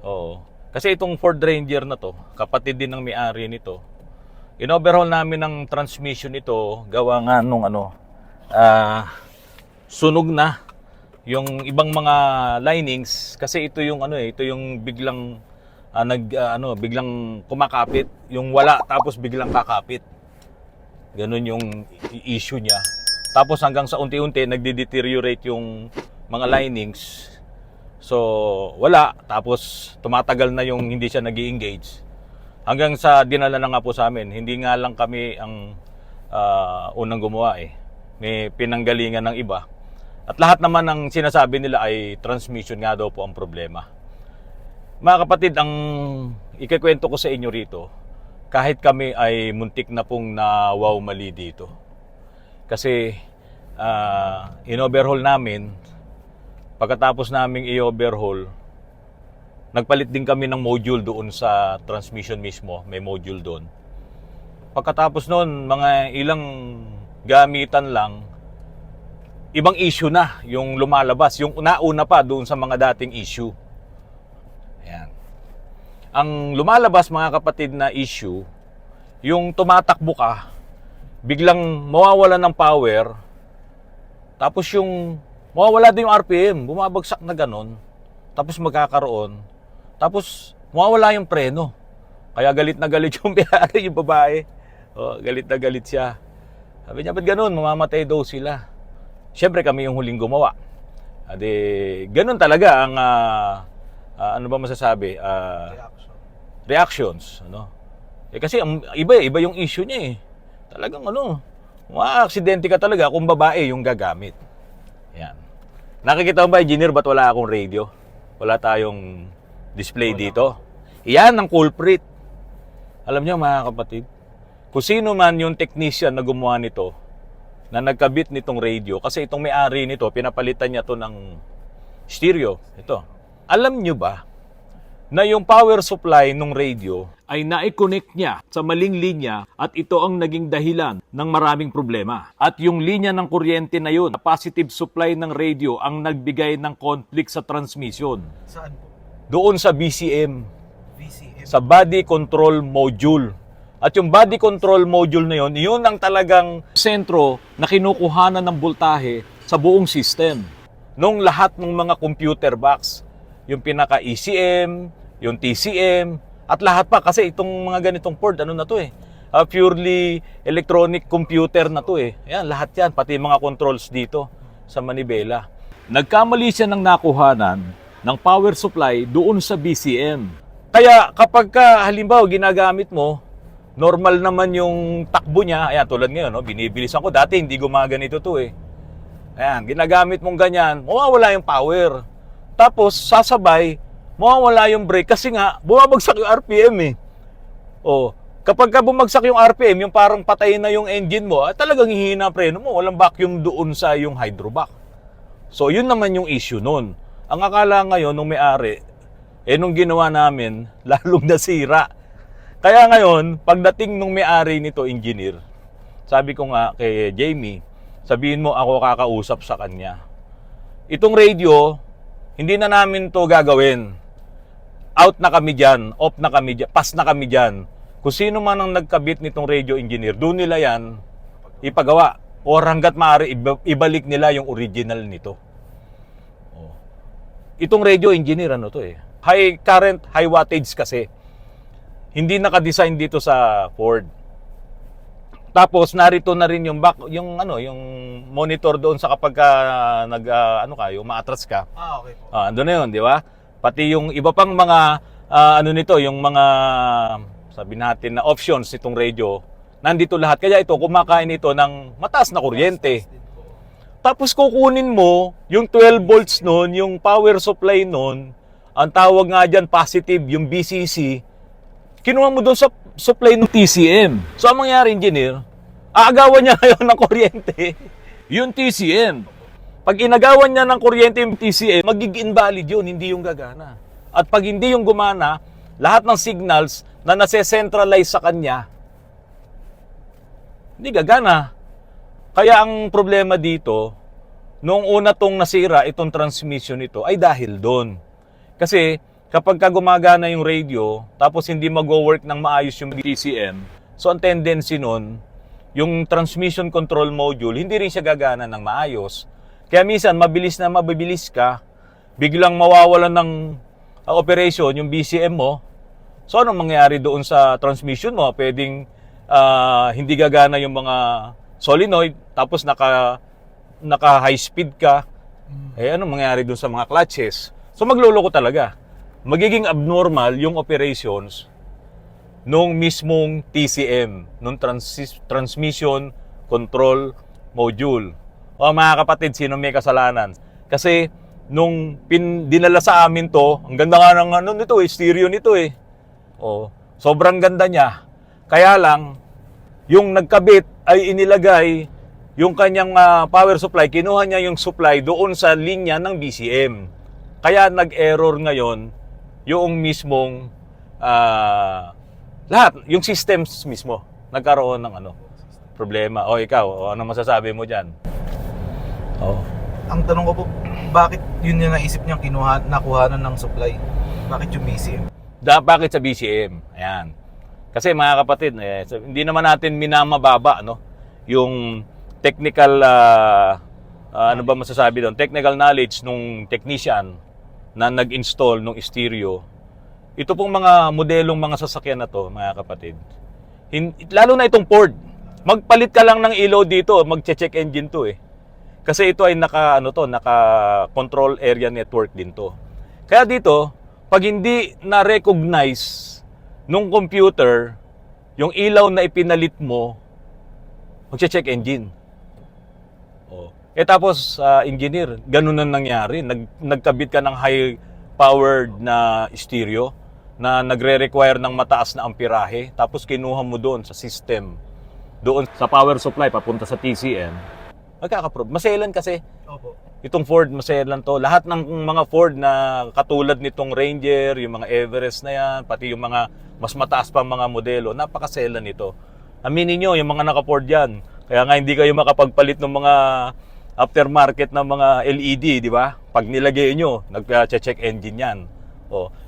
Oo. Kasi itong Ford Ranger na to, kapatid din ng may-ari nito. In-overhaul namin ng transmission nito, gawa nga nung sunog na yung ibang mga linings kasi ito yung ito yung biglang biglang kumakapit, yung wala tapos biglang kakapit. Ganun yung issue niya. Tapos hanggang sa unti-unti nagde-deteriorate yung mga linings. So, wala. Tapos tumatagal na yung hindi siya nag-i-engage. Hanggang sa dinala na nga po sa amin. Hindi nga lang kami ang unang gumawa eh. May pinanggalingan ng iba. At lahat naman ng sinasabi nila ay transmission nga daw po ang problema. Mga kapatid, ang ikikwento ko sa inyo rito, kahit kami ay muntik na pong nawaw mali dito. Kasi in-overhaul namin, pagkatapos naming i-overhaul, nagpalit din kami ng module doon sa transmission mismo, may module doon. Pagkatapos noon, mga ilang gamitan lang, ibang issue na yung lumalabas, yung nauna pa doon sa mga dating issue. Ayan. Ang lumalabas mga kapatid na issue, yung tumatakbo ka, biglang mawawala ng power, tapos yung mawawala din yung RPM, bumabagsak na ganon, tapos magkakaroon, tapos mawawala yung preno. Kaya galit na galit yung may-ari, yung babae. Galit na galit siya. Sabi niya, ba't ganon? Mamamatay daw sila. Siyempre kami yung huling gumawa. Ganun talaga ang ano ba masasabi? Reactions, kasi iba yung issue niya eh. Talagang ma-aksidente ka talaga kung babae yung gagamit. Yan. Nakikita mo ba, engineer, ba't wala akong radio? Wala tayong display dito. Yan ang culprit. Alam niyo mga kapatid, kung sino man yung technician na gumawa nito, na nagkabit nitong radio, kasi itong may-ari nito, pinapalitan niya to ng stereo. Ito. Alam niyo ba na yung power supply ng radio ay na-connect niya sa maling linya at ito ang naging dahilan ng maraming problema. At yung linya ng kuryente na yun, positive supply ng radio ang nagbigay ng conflict sa transmission. Saan po? Doon sa BCM, VCM. sa body control module. At yung body control module na yun, yun ang talagang sentro na kinukuhanan ng voltahe sa buong system. Nung lahat ng mga computer box, yung pinaka-ECM, yung TCM, at lahat pa. Kasi itong mga ganitong Ford, purely electronic computer na to eh. Ayan, lahat yan, pati mga controls dito sa manibela. Nagkamali siya ng nakuhanan ng power supply doon sa BCM. Kaya kapag halimbawa ginagamit mo, normal naman yung takbo niya. Ayan, tulad ngayon, binibilisan ko. Dati hindi gumaganito to eh. Ayan, ginagamit mong ganyan, mawawala yung power. Tapos, sasabay, mawawala yung brake kasi nga, bumabagsak yung RPM eh. Kapag bumagsak yung RPM, yung parang patay na yung engine mo, talagang hihina preno mo. Walang vacuum doon sa yung hydrovac. So, yun naman yung issue nun. Ang akala ngayon, nung may-ari, nung ginawa namin, lalong nasira. Kaya ngayon, pagdating nung may-ari nito, engineer, sabi ko nga kay Jamie, sabihin mo ako kakausap sa kanya. Itong radio, hindi na namin to gagawin. Out na kami dyan, off na kami dyan, pass na kami dyan. Kung sino man ang nagkabit nitong radio engineer, doon nila yan ipagawa. O hanggat maaari, ibalik nila yung original nito. Itong radio engineer, high current, high wattage kasi. Hindi naka-design dito sa Ford. Tapos narito na rin yung yung monitor doon sa kapag umaatras ka. Okay po. Andun na 'yon, di ba? Pati yung iba pang mga yung mga sabi natin na options nitong radio, nandito lahat. Kaya ito kumakain ito ng mataas na kuryente. Tapos kukunin mo yung 12 volts noon, yung power supply noon, ang tawag nga diyan positive, yung BCC. Kinuha mo doon sa supply ng TCM. So, ang mangyari, engineer, aagawan niya ngayon ng kuryente yung TCM. Pag inagawan niya ng kuryente yung TCM, magiging invalid yun, hindi yung gagana. At pag hindi yung gumana, lahat ng signals na nase-centralize sa kanya, hindi gagana. Kaya ang problema dito, nung una tong nasira itong transmission nito, ay dahil doon. Kasi, kapag ka gumagana yung radio, tapos hindi mag-work ng maayos yung TCM, so ang tendency nun, yung transmission control module, hindi rin siya gagana ng maayos. Kaya minsan, mabilis ka, biglang mawawalan ng operation yung BCM mo. So, anong mangyayari doon sa transmission mo? Pwedeng hindi gagana yung mga solenoid, tapos naka high speed ka. Eh, anong mangyayari doon sa mga clutches? So, magluloko talaga. Magiging abnormal yung operations nung mismong TCM, nung transmission control module. O mga kapatid, sino may kasalanan? Kasi nung dinala sa amin to, ang ganda nga ng nito, stereo nito eh. O, sobrang ganda niya. Kaya lang, yung nagkabit ay inilagay yung kanyang power supply, kinuha niya yung supply doon sa linya ng BCM. Kaya nag-error ngayon yung mismong lahat, yung systems mismo, nagkaroon ng problema. O ikaw, ano masasabi mo dyan? Ang tanong ko po, bakit yun yung naisip niyang nakuhanan ng supply? Bakit yung BCM? Bakit sa BCM? Ayan. Kasi mga kapatid, hindi naman natin minamababa, yung technical, ano ba masasabi doon? Technical knowledge nung technician na nag-install nung stereo. Ito pong mga modelong mga sasakyan na to, mga kapatid. Lalo na itong Ford. Magpalit ka lang ng ilaw dito, magche-check engine to eh. Kasi ito ay naka control area network din to. Kaya dito, pag hindi na-recognize nung computer yung ilaw na ipinalit mo, magche-check engine. Tapos engineer, ganun na nangyari. Nagkabit ka ng high powered na stereo na nagre-require ng mataas na amperahe, tapos kinuha mo doon sa system, doon sa power supply papunta sa TCM, magkakaproblema. Maselan kasi. Opo. Itong Ford, maselan to. Lahat ng mga Ford na katulad nitong Ranger, yung mga Everest na yan, pati yung mga mas mataas pa mga modelo, napakaselan nito. Aminin nyo, yung mga naka-Ford yan. Kaya nga hindi kayo makapagpalit ng mga aftermarket na mga LED, di ba? Pag nilagay nyo, nag-check engine yan.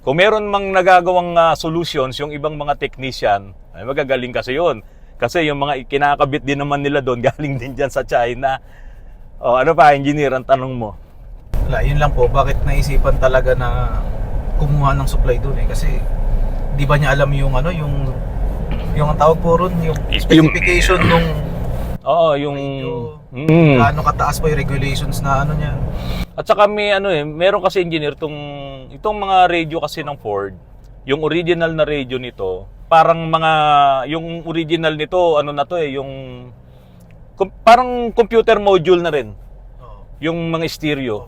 Kung meron mang nagagawang solutions, yung ibang mga technician, ay magagaling kasi yun. Kasi yung mga kinakabit din naman nila doon, galing din dyan sa China. Ano pa, engineer, ang tanong mo? Wala, yun lang po. Bakit naisipan talaga na kumuha ng supply doon eh? Kasi di ba niya alam yung yung ang tawag po ron, yung specification nung yung gaano kataas pa yung regulations na niya. At saka may meron kasi engineer itong mga radio kasi ng Ford, yung original na radio nito, parang yung original nito, yung parang computer module na rin. Yung mga stereo.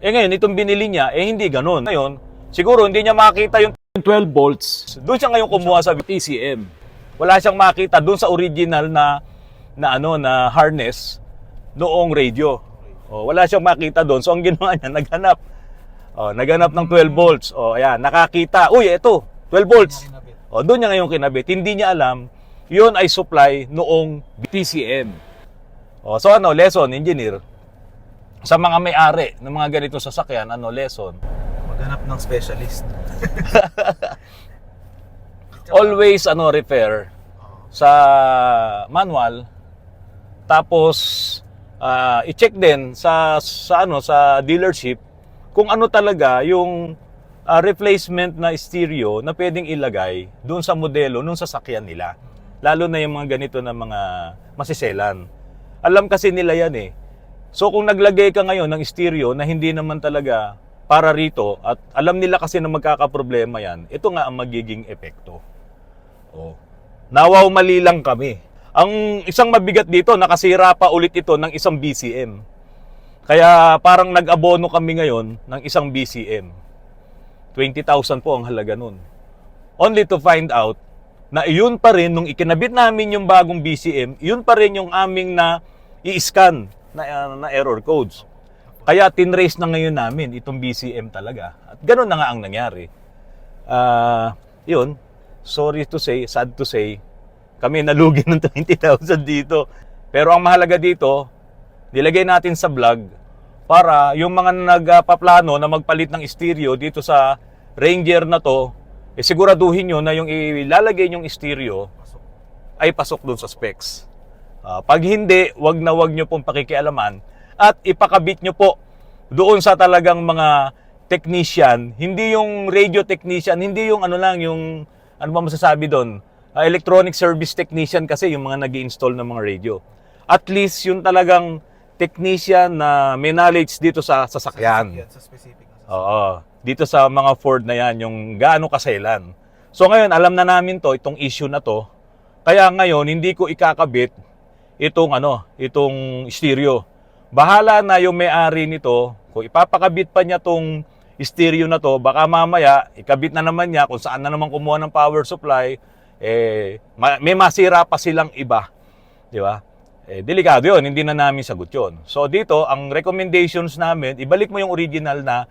Ngayon, itong binili niya, hindi ganun. Ngayon, siguro hindi niya makita yung 12 volts. Doon siya ngayon kumuha sa TCM. Wala siyang makita doon sa original na harness noong radio. Wala siyang makita doon. So, ang ginawa niya, naghanap ng 12 volts. Ayan, nakakita. Uy, ito, 12 volts. Doon niya ngayon kinabit. Hindi niya alam, yun ay supply noong TCM. So, lesson, engineer? Sa mga may-ari ng mga ganitong sasakyan, lesson? Maghanap ng specialist. Always, repair sa manual. Tapos, i-check din sa dealership kung ano talaga yung replacement na stereo na pwedeng ilagay doon sa modelo nung sasakyan nila. Lalo na yung mga ganito na mga masiselan. Alam kasi nila yan eh. So kung naglagay ka ngayon ng stereo na hindi naman talaga para rito at alam nila kasi na magkakaproblema yan, ito nga ang magiging epekto. Nawaw mali lang kami. Ang isang mabigat dito, nakasira pa ulit ito ng isang BCM. Kaya parang nag-abono kami ngayon ng isang BCM. 20,000 po ang halaga nun. Only to find out na iyon pa rin, nung ikinabit namin yung bagong BCM, yun pa rin yung aming na i-scan na error codes. Kaya tinrace na ngayon namin itong BCM talaga. At ganun na nga ang nangyari. Yun, sorry to say, sad to say, kami nalugi ng 20,000 dito. Pero ang mahalaga dito, nilagay natin sa vlog para yung mga nagpaplano na magpalit ng stereo dito sa Ranger na to, siguraduhin nyo na yung ilalagay nyong stereo Pasok. ay pasok dun sa specs. Pag hindi, wag nyo pong pakikialaman at ipakabit nyo po doon sa talagang mga technician, hindi yung radio technician, hindi yung ano lang, yung ano ba masasabi doon, electronic service technician kasi yung mga nag-i-install ng mga radio. At least yung talagang technician na may knowledge dito sa sasakyan. Sa specific. Oo. Dito sa mga Ford na yan, yung gaano kasailan. So ngayon, alam na namin to, itong issue na to. Kaya ngayon, hindi ko ikakabit itong stereo. Bahala na yung may-ari nito, kung ipapakabit pa niya tong stereo na to, baka mamaya, ikabit na naman niya kung saan na naman kumuha ng power supply, may masira pa silang iba. Di ba? Delikado yun, hindi na namin sagot yun. So dito, ang recommendations namin, ibalik mo yung original na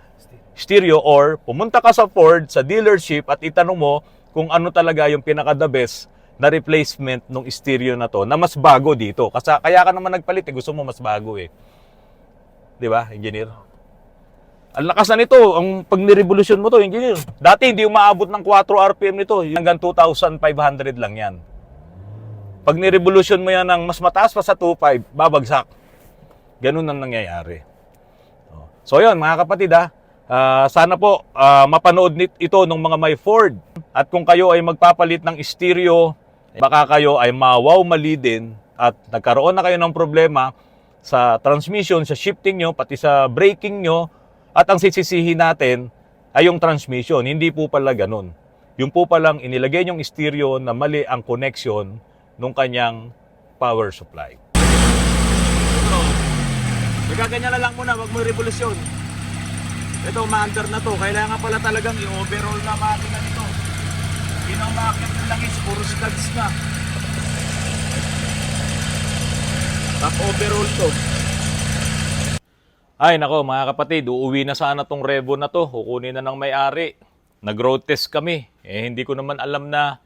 stereo or pumunta ka sa Ford, sa dealership at itanong mo kung ano talaga yung pinaka-the best na replacement ng stereo na to na mas bago dito. Kasi kaya ka naman nagpalit, gusto mo mas bago eh. Di ba, engineer? Ang lakas na nito, ang pag nirevolusyon mo to, engineer. Dati hindi umaabot ng 4 RPM nito, hanggang 2,500 lang yan. Pag nirevolusyon mo yan ng mas mataas pa sa 2.5, babagsak. Ganun ang nangyayari. So yun, mga kapatid sana po mapanood ito ng mga may Ford. At kung kayo ay magpapalit ng stereo, baka kayo ay mawaw-mali din at nagkaroon na kayo ng problema sa transmission, sa shifting nyo, pati sa braking nyo, at ang sisisihin natin ay yung transmission. Hindi po pala ganun. Yung po palang inilagay yung stereo na mali ang connection nung kanyang power supply. Nagaganyan na lang muna, wag mo revolusyon. Ito, ma-under na to. Kailangan pala talagang i-overhaul na makina nito. Pinang-makit na lang is, puro studs na. Overhaul to. Ay nako mga kapatid, uuwi na sana tong Revo na to. Kukunin na ng may-ari. Nag-road test kami. Hindi ko naman alam na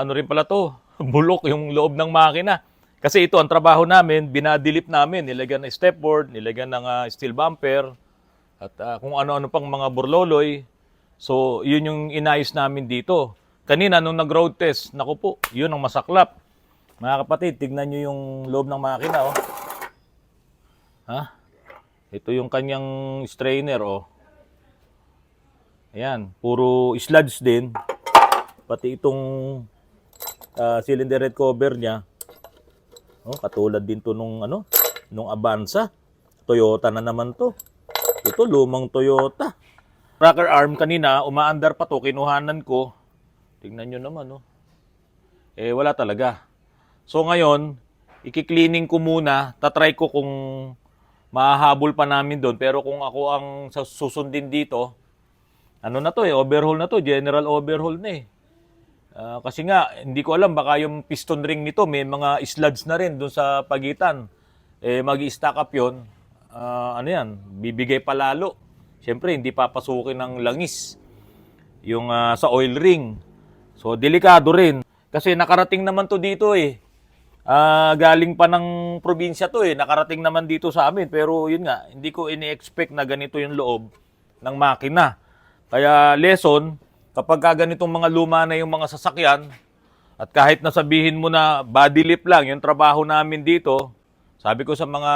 ano rin pala to. Bulok yung loob ng makina. Kasi ito ang trabaho namin, binadilip namin. Nilagyan ng stepboard, nilagyan ng steel bumper, at kung ano-ano pang mga burloloy. So, yun yung inayos namin dito. Kanina, nung nag-road test, naku po, yun ang masaklap. Mga kapatid, tignan nyo yung loob ng makina, oh. Ito yung kanyang strainer, oh. Ayan, puro sludge din. Pati itong cylinder head cover niya. Oh, katulad din to nung Avanza. Toyota na naman to. Ito, lumang Toyota. Rocker arm kanina, umaandar pa to, kinuhanan ko. Tingnan nyo naman, oh. Wala talaga. So ngayon, iki-cleaning ko muna. Tatry ko kung mahahabol pa namin doon. Pero kung ako ang susundin dito, ano na to overhaul na to. General overhaul na eh. Kasi nga, hindi ko alam, baka yung piston ring nito, may mga sludge na rin doon sa pagitan. Mag-i-stack up yun. Bibigay palalo. Siyempre, hindi papasukin ng langis yung sa oil ring. So, delikado rin. Kasi nakarating naman to dito eh. Galing pa ng probinsya to eh. Nakarating naman dito sa amin. Pero yun nga, hindi ko ini-expect na ganito yung loob ng makina. Kaya lesson, kapag ganitong mga luma na yung mga sasakyan, at kahit nasabihin mo na body lift lang, yung trabaho namin dito, sabi ko sa mga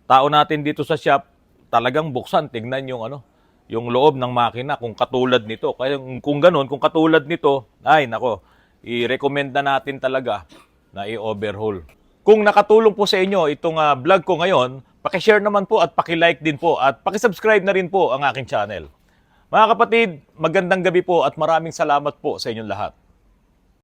tao natin dito sa shop, talagang buksan, tignan yung loob ng makina kung katulad nito. Kaya kung ganun, kung katulad nito, ay nako, i-recommend na natin talaga na i-overhaul. Kung nakatulong po sa inyo itong vlog ko ngayon, paki-share naman po at paki-like din po at paki-subscribe na rin po ang aking channel. Mga kapatid, magandang gabi po at maraming salamat po sa inyong lahat.